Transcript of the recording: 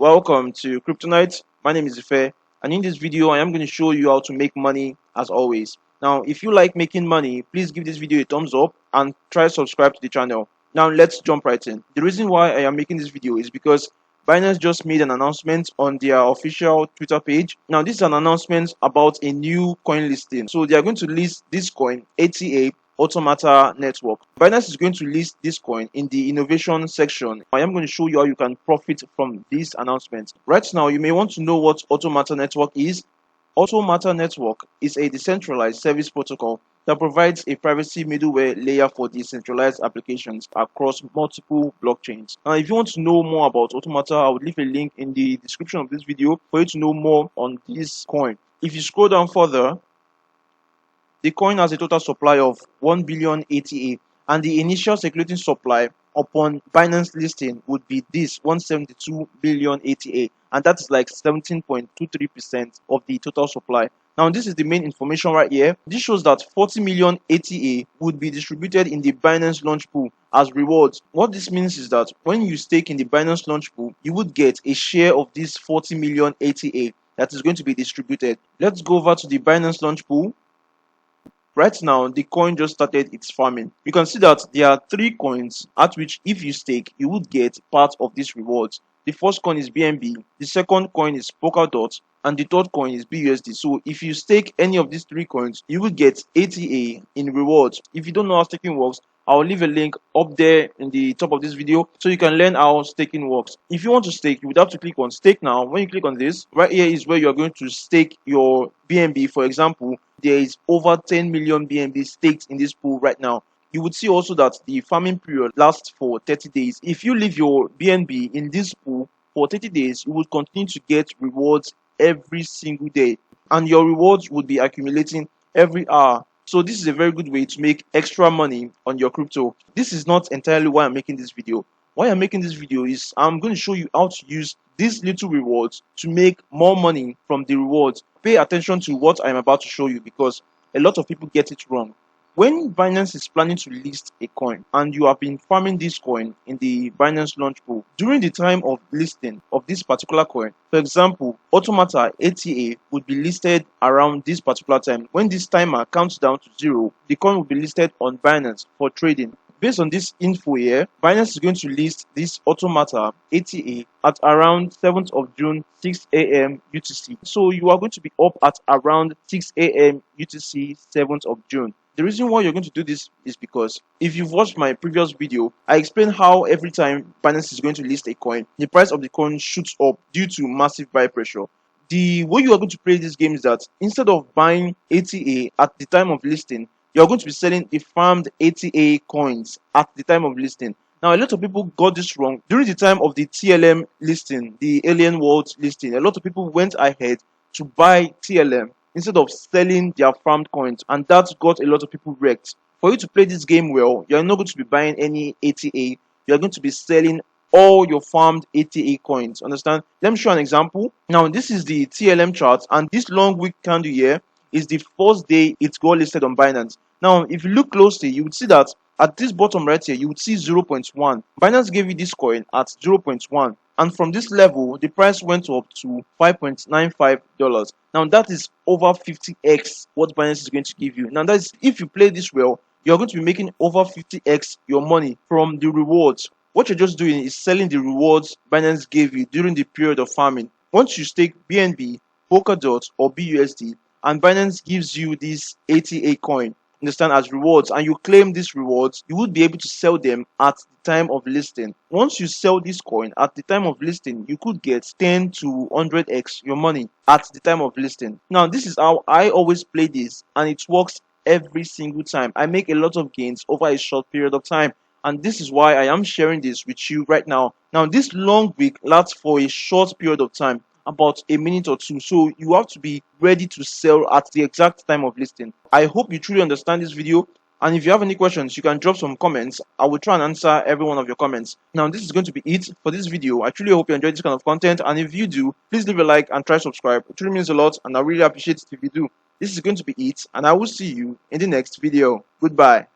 Welcome to Kryptonite. My name is Ife, and in this video I am going to show you how to make money as always. Now if you like making money, please give this video a thumbs up and try subscribe to the channel. Now let's jump right in. The reason why I am making this video is because Binance just made an announcement on their official Twitter page. Now this is an announcement about a new coin listing. So they are going to list this coin, ATA, Automata network. Binance is going to list this coin in the innovation section. I am going to show you how you can profit from this announcement. Right now, you may want to know what Automata network is. Automata network is a decentralized service protocol that provides a privacy middleware layer for decentralized applications across multiple blockchains. Now, if you want to know more about Automata, I would leave a link in the description of this video for you to know more on this coin. If you scroll down further, the coin has a total supply of 1 billion ATA, and the initial circulating supply upon Binance listing would be this 172 billion ATA, and that is like 17.23% of the total supply. Now, this is the main information right here. This shows that 40 million ATA would be distributed in the Binance launch pool as rewards. What this means is that when you stake in the Binance launch pool, you would get a share of this 40 million ATA that is going to be distributed. Let's go over to the Binance launch pool. Right now, the coin just started its farming. You can see that there are 3 coins at which if you stake, you would get part of these rewards. The first coin is BNB, the second coin is Polkadot, and the third coin is BUSD. So if you stake any of these 3 coins, you will get ATA in rewards. If you don't know how staking works, I'll leave a link up there in the top of this video so you can learn how staking works. If you want to stake, you would have to click on stake now. When you click on this, right here is where you're going to stake your BNB. For example, there is over 10 million BNB staked in this pool right now. You would see also that the farming period lasts for 30 days. If you leave your BNB in this pool for 30 days, you will continue to get rewards every single day, and your rewards would be accumulating every hour. So this is a very good way to make extra money on your crypto. This is not entirely why I'm making this video. Why I'm making this video is I'm going to show you how to use these little rewards to make more money from the rewards. Pay attention to what I'm about to show you because a lot of people get it wrong. When Binance is planning to list a coin and you have been farming this coin in the Binance launch pool, during the time of listing of this particular coin, for example, Automata ATA would be listed around this particular time. When this timer counts down to 0, the coin will be listed on Binance for trading. Based on this info here, Binance is going to list this Automata ATA at around 7th of June, 6 a.m. UTC. So you are going to be up at around 6 a.m. UTC, 7th of June. The reason why you're going to do this is because if you've watched my previous video, I explained how every time Binance is going to list a coin, the price of the coin shoots up due to massive buy pressure. The way you are going to play this game is that instead of buying ATA at the time of listing, you're going to be selling the farmed ATA coins at the time of listing. Now, a lot of people got this wrong. During the time of the TLM listing, the Alien World listing, a lot of people went ahead to buy TLM instead of selling their farmed coins, and that got a lot of people wrecked. For you to play this game well, you're not going to be buying any ATA. You're going to be selling all your farmed ATA coins. Understand? Let me show an example. Now, this is the TLM chart, and this long wick candle here is the first day it got listed on Binance. Now, if you look closely, you would see that at this bottom right here, you would see 0.1. Binance gave you this coin at 0.1. And from this level, the price went up to $5.95. Now, that is over 50x what Binance is going to give you. Now, that is if you play this well, you're going to be making over 50x your money from the rewards. What you're just doing is selling the rewards Binance gave you during the period of farming. Once you stake BNB, Polkadot, or BUSD, and Binance gives you this ATA coin, understand, as rewards, and you claim these rewards, you would be able to sell them at the time of listing. Once you sell this coin at the time of listing, you could get 10 to 100x your money at the time of listing. Now, this is how I always play this, and it works every single time. I make a lot of gains over a short period of time, and this is why I am sharing this with you right now. Now, this long week lasts for a short period of time, about a minute or two, so you have to be ready to sell at the exact time of listing. I hope you truly understand this video, and if you have any questions, you can drop some comments. I will try and answer every one of your comments. Now, this is going to be it for this video. I truly hope you enjoyed this kind of content, and if you do, please leave a like and try subscribe. It really means a lot, and I really appreciate it if you do. This is going to be it, and I will see you in the next video. Goodbye.